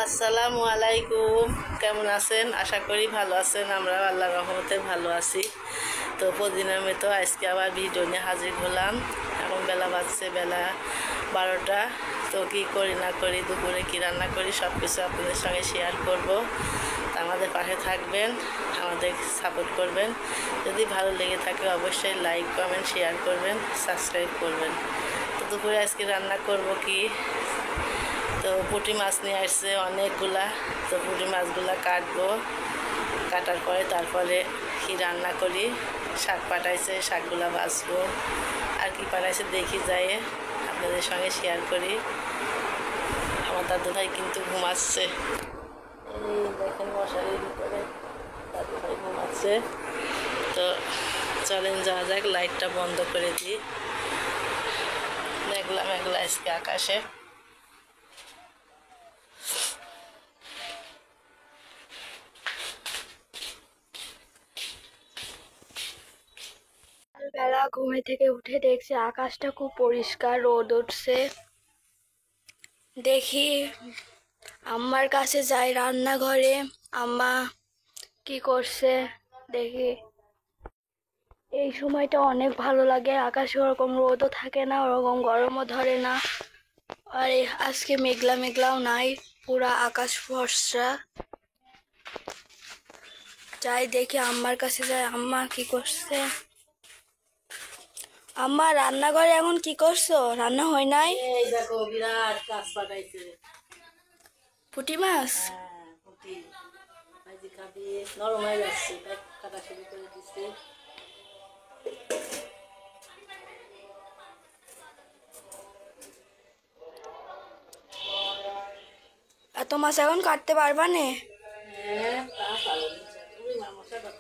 আসসালামু আলাইকুম। কেমন আছেন? আশা করি ভালো আছেন। আমরা আল্লাহর রহমতে ভালো আছি। তো প্রতিদিনের মতো আজকে আবার ভিডিও নিয়ে হাজির হলাম। এখন বেলা বাজছে বেলা 12টা। তো কী করি না করি, দুপুরে কী রান্না করি, সব কিছু আপনাদের সঙ্গে শেয়ার করব। আমাদের পাশে থাকবেন, আমাদের সাপোর্ট করবেন। যদি ভালো লেগে থাকে অবশ্যই লাইক কমেন্ট শেয়ার করবেন, সাবস্ক্রাইব করবেন। তো দুপুরে আজকে রান্না করব কি, তো পুঁটি মাছ নিয়ে আসছে অনেকগুলা। তো পুঁটি মাছগুলা কাটবো, কাটার পরে তারপরে কি রান্না করি। শাক পাঠাইছে, শাকগুলা ভাজবো। আর কি পাঠাইছে দেখি যায়, আপনাদের সঙ্গে শেয়ার করি। আমার দাদু ভাই কিন্তু ঘুমাচ্ছে, এই দেখেন মশারির ভিতরে দাদু ভাই ঘুমাচ্ছে। তো চলেন যাওয়া যাক, লাইটটা বন্ধ করে দিই। মেঘলা মেঘলা আজকে আকাশে। বেলা ঘুম থেকে উঠে দেখছি আকাশটা খুব পরিষ্কার, রোদ উঠছে। দেখি আম্মার কাছে যাই, রান্নাঘরে আম্মা কি করছে দেখি। এই সময়টা অনেক ভালো লাগে, আকাশে ওরকম রোদও থাকে না, ওরকম গরমও ধরে না। আর আজকে মেঘলা মেঘলাও নাই, পুরা আকাশ ফর্সা। যাই দেখি আম্মার কাছে যাই, আম্মা কি করছে। আম্মা রান্নাঘরে এখন কি করছো? রান্না হয় নাই? এই দেখো বিরাট কাজ পাঠাইছে। পুঁটি মাছ। হ্যাঁ, পুঁটি ভাজি খাবি, নরম হয়ে যাচ্ছে, তাই কাটা শুরু করে দিচ্ছি। এত মাছ এখন কাটতে পারবা নে? হ্যাঁ, তা পারো। ওই মা মশা কত।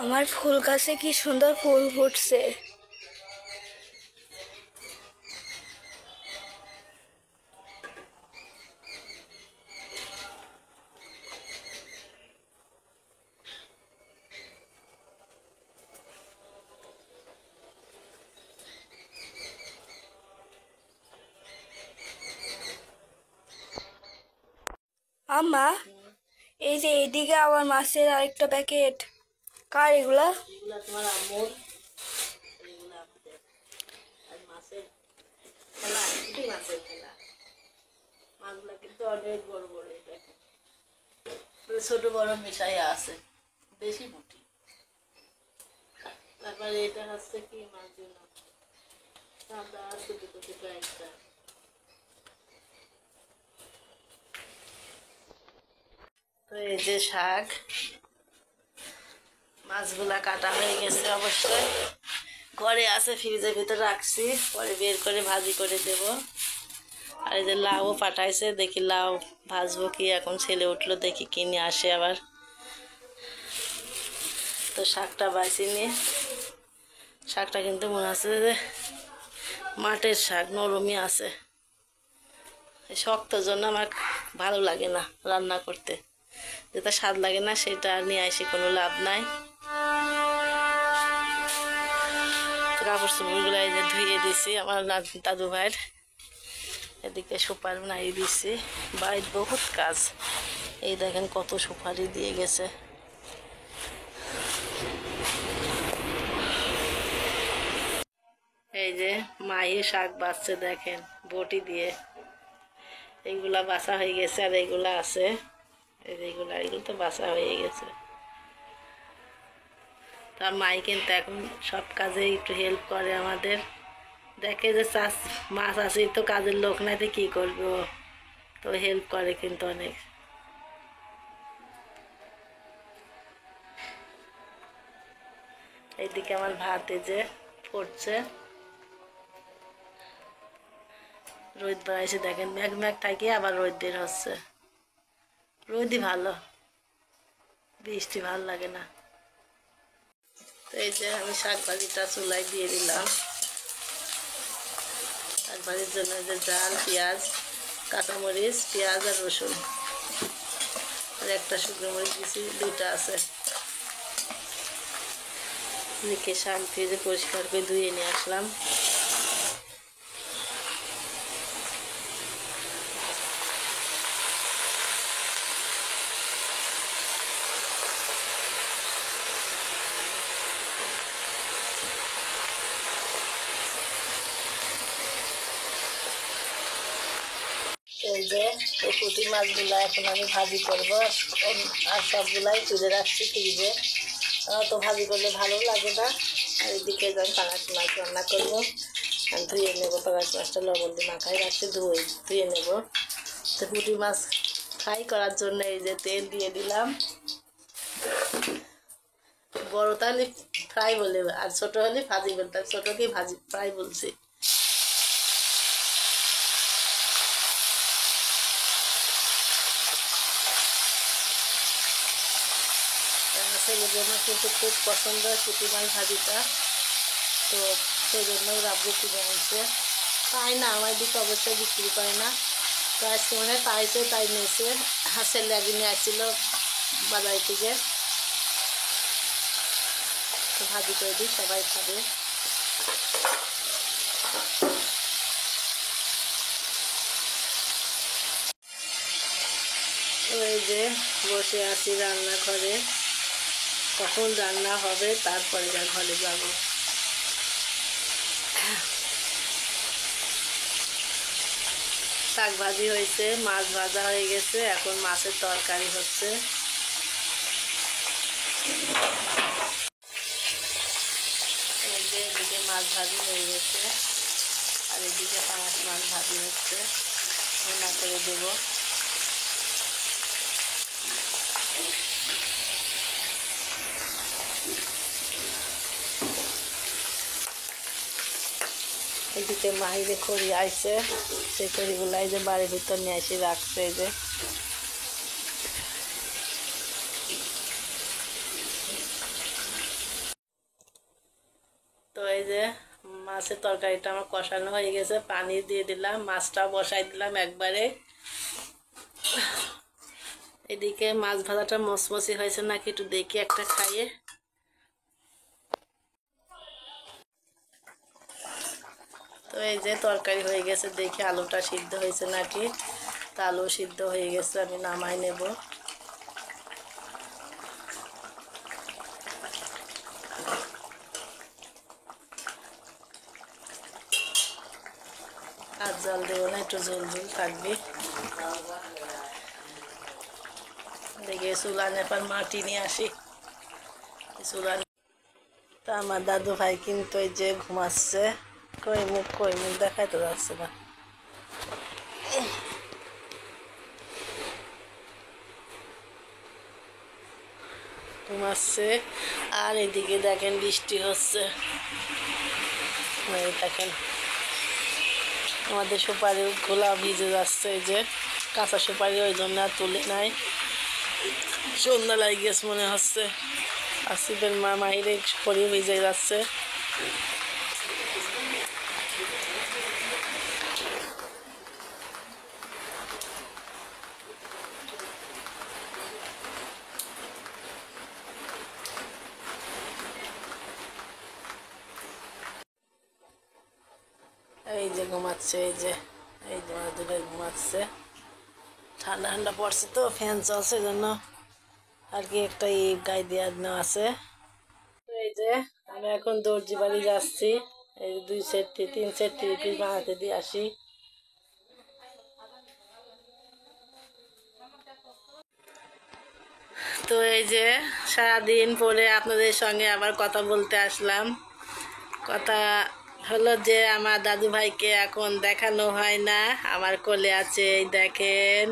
আমার ফুল গাছে কি সুন্দর ফুল ফুটছে। আম্মা, এই যে এইদিকে আমার মাছের আরেকটা প্যাকেট, কার এগুলা? এগুলা তোমার আম্মুর, এগুলা আমাদের। আর মাছের খেলা, পুঁটি মাছের খেলা। মাছগুলা কিন্তু অনেক বড় বড়, এই দেখেন ছোট বড় মিশাই আছে, বেশি পুঁটি। তারপরে এটা হচ্ছে কি মাছ জন্য সাদা ছোট ছোট কয়েকটা। তো এই যে শাক, মাছগুলা কাটা হয়ে গেছে অবশ্যই। ঘরে আছে, ফ্রিজের ভিতরে রাখছি, পরে বের করে ভাজি করে দেব। আর এই যে লাউও পাঠাইছে, দেখি লাউ ভাজবো কি। এখন ছেলে উঠলো, দেখি কিনে আসে আবার। তো শাকটা বাছি নিয়ে, শাকটা কিন্তু মনে হচ্ছে যে মাঠের শাক, নরমই আছে। শক্তর জন্য আমার ভালো লাগে না রান্না করতে, যেটা স্বাদ লাগে না সেটা নিয়ে আসি, কোনো লাভ নাই। কাপড় চোপড়গুলো এই যে ধুয়ে দিছি আমার দাদু ভাইয়ের। এদিকে সুপারি নাই দিছি, বাড়ির বহুত কাজ। এই দেখেন কত সুপারি দিয়ে গেছে। এই যে মায়ে শাক বাছছে, দেখেন বটি দিয়ে। এইগুলা বাছা হয়ে গেছে, আর এইগুলা আছে, এইগুলো তো বাছা হয়ে গেছে। তার মাই কিন্তু এখন সব কাজে একটু হেল্প করে আমাদের। দেখে যে চাষ মাছ আছে, তো কাজের লোক নাই, তো কী করবো, তো হেল্প করে কিন্তু অনেক। এইদিকে আমার ভাত এই যে পড়ছে, রোদ বেড়াইছে, দেখেন মেঘ মেঘ থাকে আবার রোদ বের হচ্ছে। রোদই ভালো, বৃষ্টি ভালো লাগে না। তো এই যে আমি শাক ভাজিটা চুলায় দিয়ে দিলাম। শাক ভাজির জন্য যে ডাল, পেঁয়াজ, কাঁচামরিচ, পেঁয়াজ আর রসুন আর একটা শুকনো মরিচ দিয়েছি, দুইটা আছে। লিখে শাক ভেজে পরিষ্কার করে ধুয়ে নিয়ে আসলাম। এই যে এই পুঁটি মাছগুলো এখন আমি ভাজি করবো, আর সবগুলাই তুলে রাখছি ফ্রিজে। তো ভাজি করলে ভালো লাগে না। আর এদিকে যখন পাঙাশ মাছ রান্না করবো, ধুয়ে নেবো। পাঙাশ মাছটা লবণ দিয়ে মাখায় রাখছি, ধুয়ে নেবো। তো পুঁটি মাছ ফ্রাই করার জন্য এই যে তেল দিয়ে দিলাম। বড় তাহলে ফ্রাই বলে, আর ছোটো হলে ভাজি বলতাম, ছোটোকে ভাজি ফ্রাই বলছি। ছেলের জন্য কিন্তু খুব পছন্দ পুঁটি মাছ ভাজিটা, তো সেই জন্য রাব্বু কিনে আনছে। পায় না, আমার দিকে অবশ্যই বিক্রি করে না। তো আজকে মনে হয় পাইছে, তাই নিয়েছে। ছেলে একদিন নিয়ে আসছিল বাজার থেকে। তো ভাজি করে দিই, সবাই খাবে। ওই যে বসে আছি রান্নাঘরে, কখন রান্না হবে তারপরে ঘরে যাব। শাক ভাজি হয়েছে, মাছ ভাজা হয়ে গেছে, এখন মাছের তরকারি হচ্ছে। এদিকে মাছ ভাজি হয়ে গেছে, আর এদিকে পাঙাশ মাছ ভাজি হচ্ছে, রান্না করে দেবো। এদিকে মাহিরে খড়ি আইছে, সেই খড়িগুলো এই যে বাড়ির ভিতর নিয়ে এসে রাখছে। এই যে তো এই যে মাছের তরকারিটা আমার কষানো হয়ে গেছে, পানি দিয়ে দিলাম, মাছটাও বসাই দিলাম একবারে। এদিকে মাছ ভাজাটা মচমচি হয়েছে নাকি একটু দেখি একটা খাইয়ে। তো এই যে তরকারি হয়ে গেছে, দেখি আলুটা সিদ্ধ হয়েছে নাকি। তা আলু সিদ্ধ হয়ে গেছে, আমি নামাই নেব। আর জল দেবো না, একটু ঝোল ঝোল থাকবে। দেখে চুলা নেপার মাটি নিয়ে আসি চুলা। তা আমার দাদু ভাই কিন্তু এই যে ঘুমাচ্ছে, কই মুখ দেখাইতে যাচ্ছে না। ঘুমাচ্ছে। আর এদিকে দেখেন বৃষ্টি হচ্ছে, এই দেখেন আমাদের সুপারির গোলা ভিজে যাচ্ছে। এই যে কাঁচা সুপারি, ওই জন্য আর তুলে নাই, সন্ধ্যা লাগে গেছে মনে হচ্ছে। আসিফের মাহিরে শরীর ভিজে যাচ্ছে। এই যে ঘুমাচ্ছে, এই যে দুটো ঘুমাচ্ছে। ঠান্ডা ঠান্ডা পড়ছে তো ফ্যান চলছে, জন্য আর কি একটা গায়ে দেওয়ার নেওয়া আছে। তো এই যে আমি এখন দর্জি বাড়ি যাচ্ছি, এই 2 সেট 3 সেট 3 পিস বানাতে দিয়ে আসি। তো এই যে সারাদিন পরে আপনাদের সঙ্গে আবার কথা বলতে আসলাম। কথা হলো যে আমার দাদু ভাইকে এখন দেখানো হয় না, আমার কোলে আছে। এই দেখেন,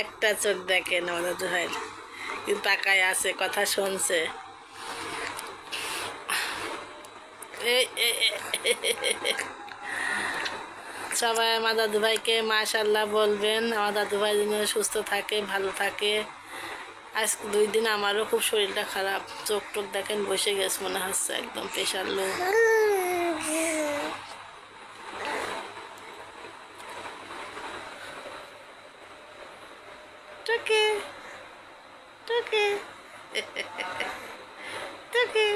একটা চোখ দেখেন আমার দাদু ভাইয়ের, কিন্তু তাকায় আছে, কথা শুনছে। সবাই আমার দাদু ভাইকে মাশাআল্লাহ বলবেন, আমার দাদু ভাই যেন সুস্থ থাকে, ভালো থাকে। আজ 2 দিন আমারও খুব শরীরটা খারাপ, চোখ টোক দেখেন বসে গেছে মনে হচ্ছে, একদম প্রেশার লো। টুকি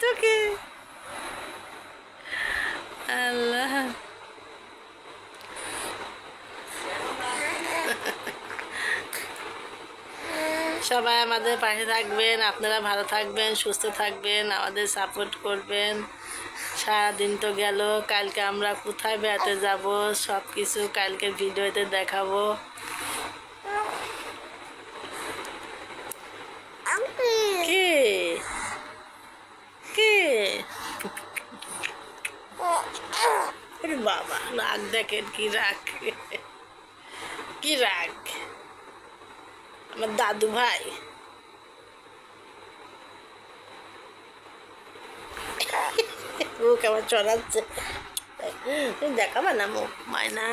টুকি আল্লাহ সবাই আমাদের পাশে থাকবেন, আপনারা ভালো থাকবেন, সুস্থ থাকবেন, আমাদের সাপোর্ট করবেন। সারাদিন তো গেল, কালকে আমরা কোথায় বেড়াতে যাব সব কিছু কালকে ভিডিওতে দেখাবো। কে কে বাবা রাগ দেখেন, কি রাগ, কি রাগ আমার দাদু ভাই। মুখ আমার চড়াচ্ছে, তুমি দেখাবা না মুখ মায়না।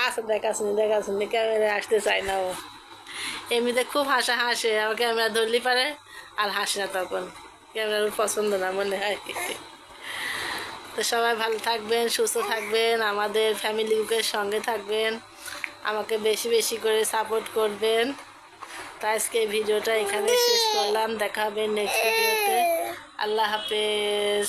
আচ্ছা দেখাশুনি ক্যামেরা আসতে চাই না ও। এমনিতে খুব হাসে, আবার ক্যামেরা ধরলি পারে আর হাসে না, তখন ক্যামেরার পছন্দ না মনে হয়। তো সবাই ভালো থাকবেন, সুস্থ থাকবেন, আমাদের ফ্যামিলি গ্রুপের সঙ্গে থাকবেন, আমাকে বেশি বেশি করে সাপোর্ট করবেন। তো আজকে ভিডিওটা এখানে শেষ করলাম, দেখা হবে নেক্সট ভিডিওতে। আল্লাহ হাফেজ।